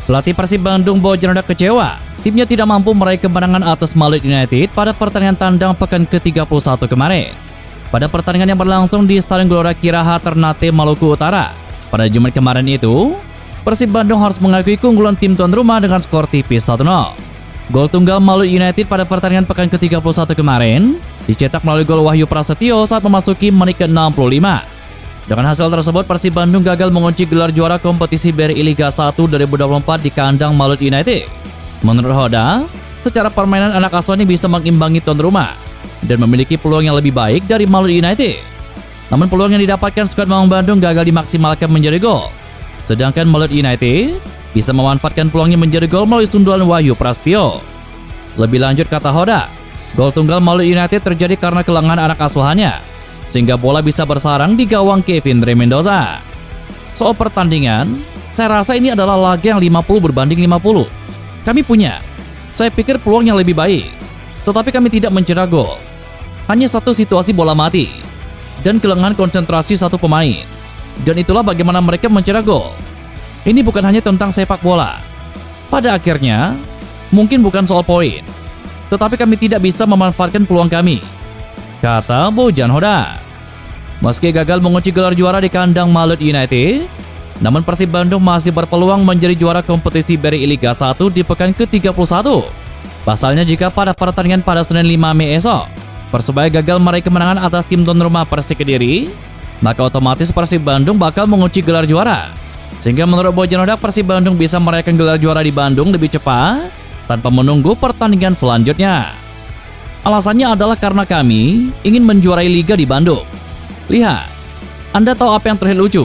Pelatih Persib Bandung Bojan Hodak kecewa. Timnya tidak mampu meraih kemenangan atas Malut United pada pertandingan tandang pekan ke-31 kemarin. Pada pertandingan yang berlangsung di Stadion Gelora Kiraha Ternate, Maluku Utara, pada Jumat kemarin itu, Persib Bandung harus mengakui keunggulan tim tuan rumah dengan skor tipis 1-0. Gol tunggal Malut United pada pertandingan pekan ke-31 kemarin dicetak melalui gol Wahyu Prasetyo saat memasuki menit ke-65. Dengan hasil tersebut, Persib Bandung gagal mengunci gelar juara kompetisi BRI Liga 1 2024 di kandang Malut United. Menurut Hoda, secara permainan anak asuhannya bisa mengimbangi tuan rumah dan memiliki peluang yang lebih baik dari Malut United. Namun peluang yang didapatkan skuad Maung Bandung gagal dimaksimalkan menjadi gol. Sedangkan Malut United bisa memanfaatkan peluangnya menjadi gol melalui sundulan Wahyu Prasetyo. Lebih lanjut, kata Hoda, gol tunggal Malut United terjadi karena kelengahan anak asuhannya, sehingga bola bisa bersarang di gawang Kevin Dre Mendoza. Soal pertandingan, saya rasa ini adalah laga yang 50 berbanding 50. Kami punya, saya pikir peluang yang lebih baik, tetapi kami tidak mencetak gol. Hanya satu situasi bola mati, dan kelengahan konsentrasi satu pemain. Dan itulah bagaimana mereka mencetak gol. Ini bukan hanya tentang sepak bola. Pada akhirnya, mungkin bukan soal poin, tetapi kami tidak bisa memanfaatkan peluang kami, kata Bojan Hodak. Meski gagal mengunci gelar juara di kandang Malut United, namun Persib Bandung masih berpeluang menjadi juara kompetisi BRI Liga 1 di pekan ke-31. Pasalnya, jika pada pertandingan pada Senin 5 Mei esok, Persebaya gagal meraih kemenangan atas tim tuan rumah Persik Kediri, maka otomatis Persib Bandung bakal mengunci gelar juara. Sehingga menurut Bojan Hodak, Persib Bandung bisa meraihkan gelar juara di Bandung lebih cepat tanpa menunggu pertandingan selanjutnya. Alasannya adalah karena kami ingin menjuarai liga di Bandung. Lihat, Anda tahu apa yang terlihat lucu?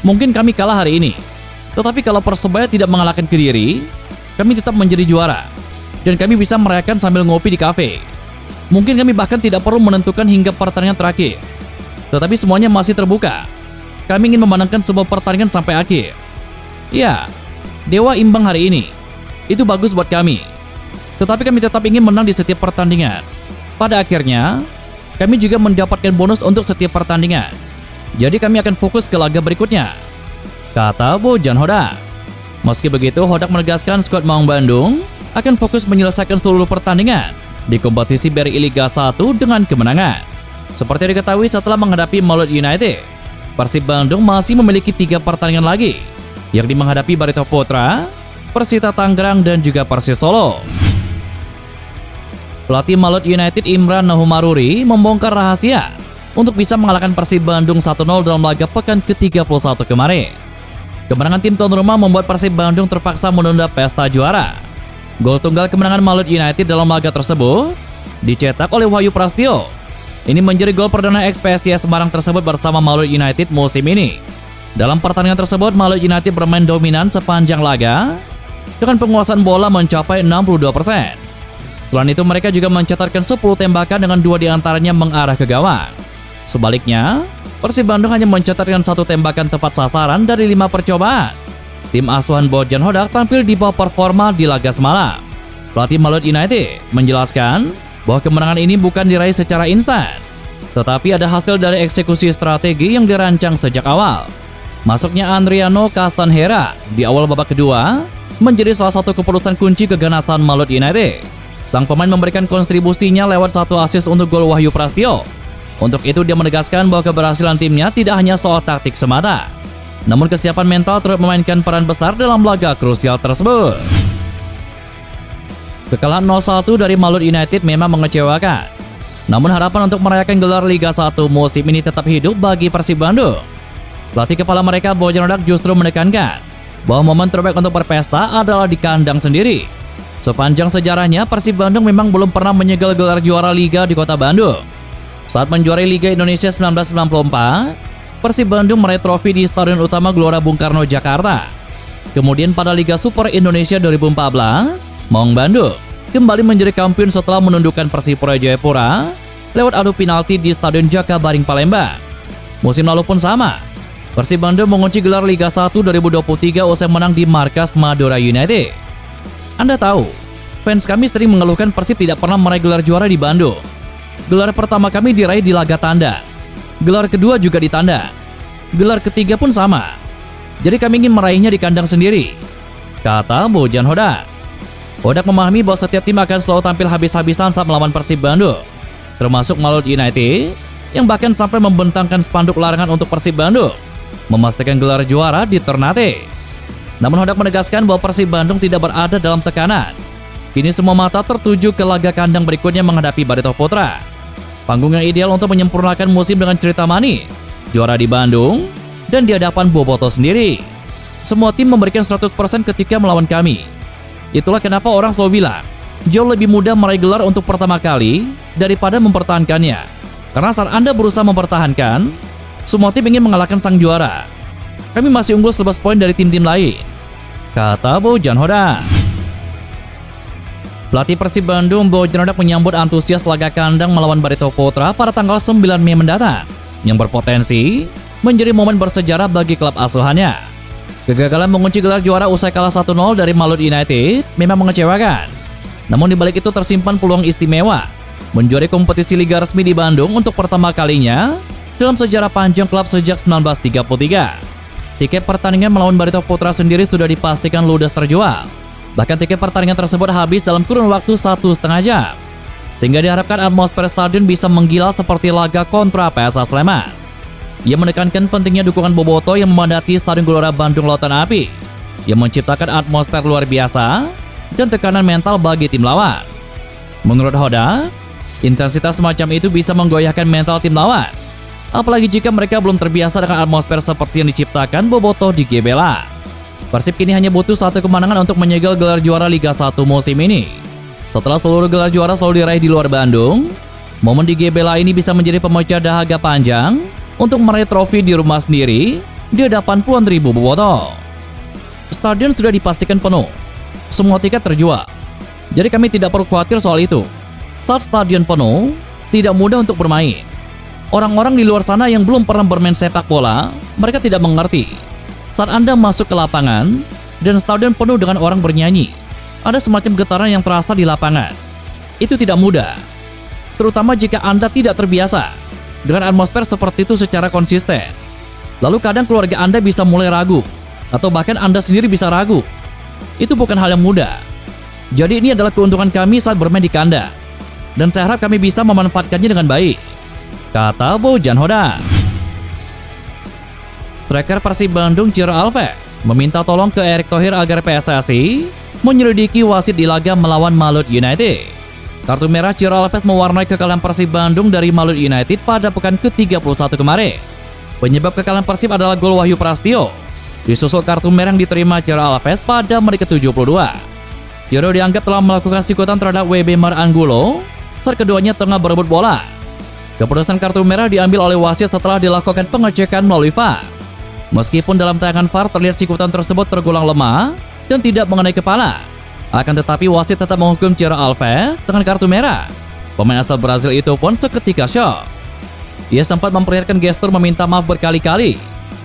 Mungkin kami kalah hari ini, tetapi kalau Persebaya tidak mengalahkan Kediri, kami tetap menjadi juara. Dan kami bisa merayakan sambil ngopi di kafe. Mungkin kami bahkan tidak perlu menentukan hingga pertandingan terakhir. Tetapi semuanya masih terbuka. Kami ingin memenangkan sebuah pertandingan sampai akhir. Ya, Dewa imbang hari ini. Itu bagus buat kami. Tetapi kami tetap ingin menang di setiap pertandingan. Pada akhirnya, kami juga mendapatkan bonus untuk setiap pertandingan. Jadi kami akan fokus ke laga berikutnya, kata Bojan Hodak. Meski begitu, Hodak menegaskan skuad Maung Bandung akan fokus menyelesaikan seluruh pertandingan di kompetisi BRI Liga 1 dengan kemenangan. Seperti diketahui, setelah menghadapi Malut United, Persib Bandung masih memiliki 3 pertandingan lagi, yakni menghadapi Barito Putra, Persita Tangerang, dan juga Persis Solo. Pelatih Malut United Imran Nahumaruri membongkar rahasia untuk bisa mengalahkan Persib Bandung 1-0 dalam laga pekan ke-31 kemarin. Kemenangan tim tuan rumah membuat Persib Bandung terpaksa menunda pesta juara. Gol tunggal kemenangan Malut United dalam laga tersebut dicetak oleh Wahyu Prasetyo. Ini menjadi gol perdana ex-PSIS Semarang tersebut bersama Malut United musim ini. Dalam pertandingan tersebut, Malut United bermain dominan sepanjang laga dengan penguasaan bola mencapai 62%. Selain itu, mereka juga mencatatkan 10 tembakan dengan 2 diantaranya mengarah ke gawang. Sebaliknya, Persib Bandung hanya mencatatkan 1 tembakan tepat sasaran dari 5 percobaan. Tim asuhan Bojan Hodak tampil di bawah performa di laga semalam. Pelatih Malut United menjelaskan bahwa kemenangan ini bukan diraih secara instan, tetapi ada hasil dari eksekusi strategi yang dirancang sejak awal. Masuknya Andriano Castanheira di awal babak kedua menjadi salah satu keputusan kunci keganasan Malut United. Sang pemain memberikan kontribusinya lewat 1 assist untuk gol Wahyu Prasetyo. Untuk itu, dia menegaskan bahwa keberhasilan timnya tidak hanya soal taktik semata, namun kesiapan mental turut memainkan peran besar dalam laga krusial tersebut. Kekalahan 0-1 dari Malut United memang mengecewakan, namun harapan untuk merayakan gelar Liga 1 musim ini tetap hidup bagi Persib Bandung. Pelatih kepala mereka Bojan Hodak justru menekankan bahwa momen terbaik untuk berpesta adalah di kandang sendiri. Sepanjang sejarahnya, Persib Bandung memang belum pernah menyegel gelar juara Liga di kota Bandung. Saat menjuarai Liga Indonesia 1994, Persib Bandung meraih trofi di Stadion Utama Gelora Bung Karno, Jakarta. Kemudian pada Liga Super Indonesia 2014, Maung Bandung kembali menjadi kampiun setelah menundukkan Persipura Jayapura lewat adu penalti di Stadion Jakabaring, Palembang. Musim lalu pun sama, Persib Bandung mengunci gelar Liga 1 2023 usai menang di markas Madura United. Anda tahu, fans kami sering mengeluhkan Persib tidak pernah meraih gelar juara di Bandung. Gelar pertama kami diraih di laga tanda, gelar kedua juga di tanda, gelar ketiga pun sama. Jadi kami ingin meraihnya di kandang sendiri. kata Bojan Hodak. Hodak memahami bahwa setiap tim akan selalu tampil habis-habisan saat melawan Persib Bandung, termasuk Maluku United yang bahkan sampai membentangkan spanduk larangan untuk Persib Bandung memastikan gelar juara di Ternate. Namun Hodak menegaskan bahwa Persib Bandung tidak berada dalam tekanan. Kini semua mata tertuju ke laga kandang berikutnya menghadapi Barito Putra. Panggung yang ideal untuk menyempurnakan musim dengan cerita manis, juara di Bandung, dan di hadapan Boboto sendiri. Semua tim memberikan 100% ketika melawan kami. Itulah kenapa orang selalu bilang, jauh lebih mudah meraih gelar untuk pertama kali daripada mempertahankannya. Karena saat Anda berusaha mempertahankan, semua tim ingin mengalahkan sang juara. Kami masih unggul 11 poin dari tim-tim lain, kata Bojan Hodak. Pelatih Persib Bandung Bojan Hodak menyambut antusias laga kandang melawan Barito Putra pada tanggal 9 Mei mendatang, yang berpotensi menjadi momen bersejarah bagi klub asuhannya. Kegagalan mengunci gelar juara usai kalah 1-0 dari Maluku United memang mengecewakan. Namun di balik itu tersimpan peluang istimewa menjuarai kompetisi liga resmi di Bandung untuk pertama kalinya dalam sejarah panjang klub sejak 1933. Tiket pertandingan melawan Barito Putra sendiri sudah dipastikan ludes terjual. Bahkan tiket pertandingan tersebut habis dalam kurun waktu 1,5 jam. Sehingga diharapkan atmosfer stadion bisa menggila seperti laga kontra PSS Sleman. Ia menekankan pentingnya dukungan Boboto yang memadati Stadion Gelora Bandung Lautan Api, yang menciptakan atmosfer luar biasa dan tekanan mental bagi tim lawan. Menurut Hodak, intensitas semacam itu bisa menggoyahkan mental tim lawan, apalagi jika mereka belum terbiasa dengan atmosfer seperti yang diciptakan Boboto di GBLA. Persib kini hanya butuh satu kemenangan untuk menyegel gelar juara Liga 1 musim ini. Setelah seluruh gelar juara selalu diraih di luar Bandung, momen di GBLA ini bisa menjadi pemecah dahaga panjang untuk meraih trofi di rumah sendiri di hadapan puluhan ribu bobotoh. Stadion sudah dipastikan penuh, semua tiket terjual, jadi kami tidak perlu khawatir soal itu. Saat stadion penuh, tidak mudah untuk bermain. Orang-orang di luar sana yang belum pernah bermain sepak bola, mereka tidak mengerti. Saat Anda masuk ke lapangan dan stadion penuh dengan orang bernyanyi, ada semacam getaran yang terasa di lapangan. Itu tidak mudah, terutama jika Anda tidak terbiasa dengan atmosfer seperti itu secara konsisten. Lalu kadang keluarga Anda bisa mulai ragu, atau bahkan Anda sendiri bisa ragu. Itu bukan hal yang mudah. Jadi ini adalah keuntungan kami saat bermain di kandang, dan saya harap kami bisa memanfaatkannya dengan baik, kata Bojan Hodak. Striker Persib Bandung Ciro Alves meminta tolong ke Erick Thohir agar PSSI menyelidiki wasit di laga melawan Maluku United. Kartu merah Ciro Alves mewarnai kekalahan Persib Bandung dari Maluku United pada pekan ke-31 kemarin. Penyebab kekalahan Persib adalah gol Wahyu Prastio, disusul kartu merah yang diterima Ciro Alves pada menit ke-72. Ciro dianggap telah melakukan sikutan terhadap WB Mar Anggulo saat keduanya tengah berebut bola. Keputusan kartu merah diambil oleh wasit setelah dilakukan pengecekan melalui VAR. Meskipun dalam tayangan VAR terlihat sikutan tersebut tergolong lemah dan tidak mengenai kepala, akan tetapi wasit tetap menghukum Ciro Alves dengan kartu merah. Pemain asal Brazil itu pun seketika syok. Ia sempat memperlihatkan gestur meminta maaf berkali-kali,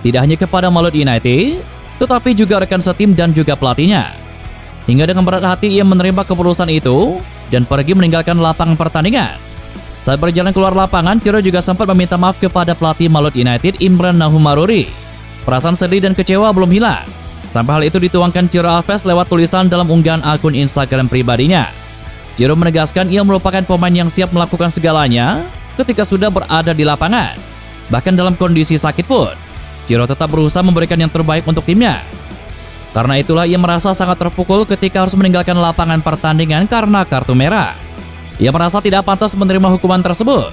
tidak hanya kepada Maluku United, tetapi juga rekan setim dan juga pelatihnya. Hingga dengan berat hati ia menerima keputusan itu dan pergi meninggalkan lapangan pertandingan. Saat berjalan keluar lapangan, Ciro juga sempat meminta maaf kepada pelatih Maluku United Imran Nahumaruri. Perasaan sedih dan kecewa belum hilang, sampai hal itu dituangkan Ciro Alves lewat tulisan dalam unggahan akun Instagram pribadinya. Ciro menegaskan ia merupakan pemain yang siap melakukan segalanya ketika sudah berada di lapangan. Bahkan dalam kondisi sakit pun, Ciro tetap berusaha memberikan yang terbaik untuk timnya. Karena itulah ia merasa sangat terpukul ketika harus meninggalkan lapangan pertandingan karena kartu merah. Ia merasa tidak pantas menerima hukuman tersebut.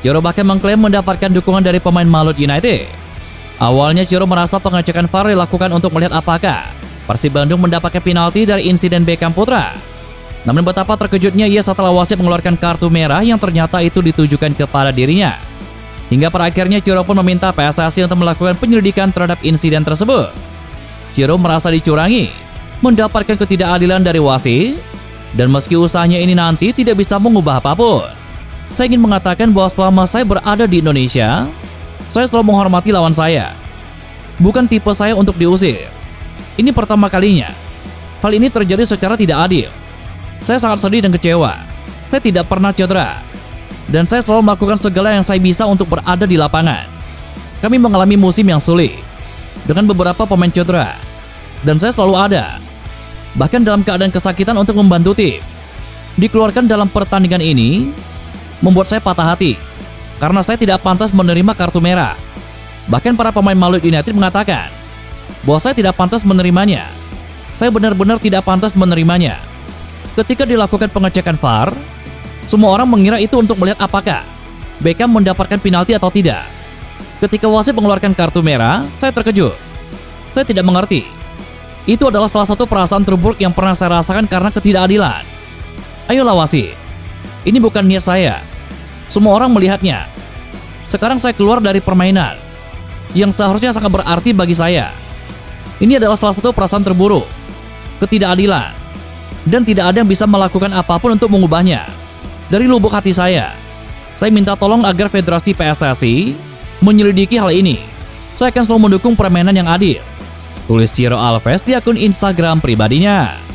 Ciro bahkan mengklaim mendapatkan dukungan dari pemain Maluku United. Awalnya Ciro merasa pengecekan VAR dilakukan untuk melihat apakah Persib Bandung mendapatkan penalti dari insiden Beckham Putra. Namun betapa terkejutnya ia setelah wasit mengeluarkan kartu merah yang ternyata itu ditujukan kepada dirinya. Hingga pada akhirnya Ciro pun meminta PSSI untuk melakukan penyelidikan terhadap insiden tersebut. Ciro merasa dicurangi, mendapatkan ketidakadilan dari wasit, dan meski usahanya ini nanti tidak bisa mengubah apapun. Saya ingin mengatakan bahwa selama saya berada di Indonesia, saya selalu menghormati lawan saya. Bukan tipe saya untuk diusir. Ini pertama kalinya. Hal ini terjadi secara tidak adil. Saya sangat sedih dan kecewa. Saya tidak pernah cedera. Dan saya selalu melakukan segala yang saya bisa untuk berada di lapangan. Kami mengalami musim yang sulit, dengan beberapa pemain cedera. Dan saya selalu ada. bahkan dalam keadaan kesakitan untuk membantu tim. Dikeluarkan dalam pertandingan ini membuat saya patah hati karena saya tidak pantas menerima kartu merah. Bahkan para pemain Maluku United mengatakan bahwa saya tidak pantas menerimanya. Saya benar-benar tidak pantas menerimanya. Ketika dilakukan pengecekan VAR, semua orang mengira itu untuk melihat apakah Beckham mendapatkan penalti atau tidak. Ketika wasit mengeluarkan kartu merah, saya terkejut. Saya tidak mengerti. Itu adalah salah satu perasaan terburuk yang pernah saya rasakan karena ketidakadilan. Ayolah wasit, ini bukan niat saya. Semua orang melihatnya. Sekarang saya keluar dari permainan yang seharusnya sangat berarti bagi saya. Ini adalah salah satu perasaan terburuk, ketidakadilan, dan tidak ada yang bisa melakukan apapun untuk mengubahnya. Dari lubuk hati saya minta tolong agar Federasi PSSI menyelidiki hal ini. Saya akan selalu mendukung permainan yang adil. Tulis Ciro Alves di akun Instagram pribadinya.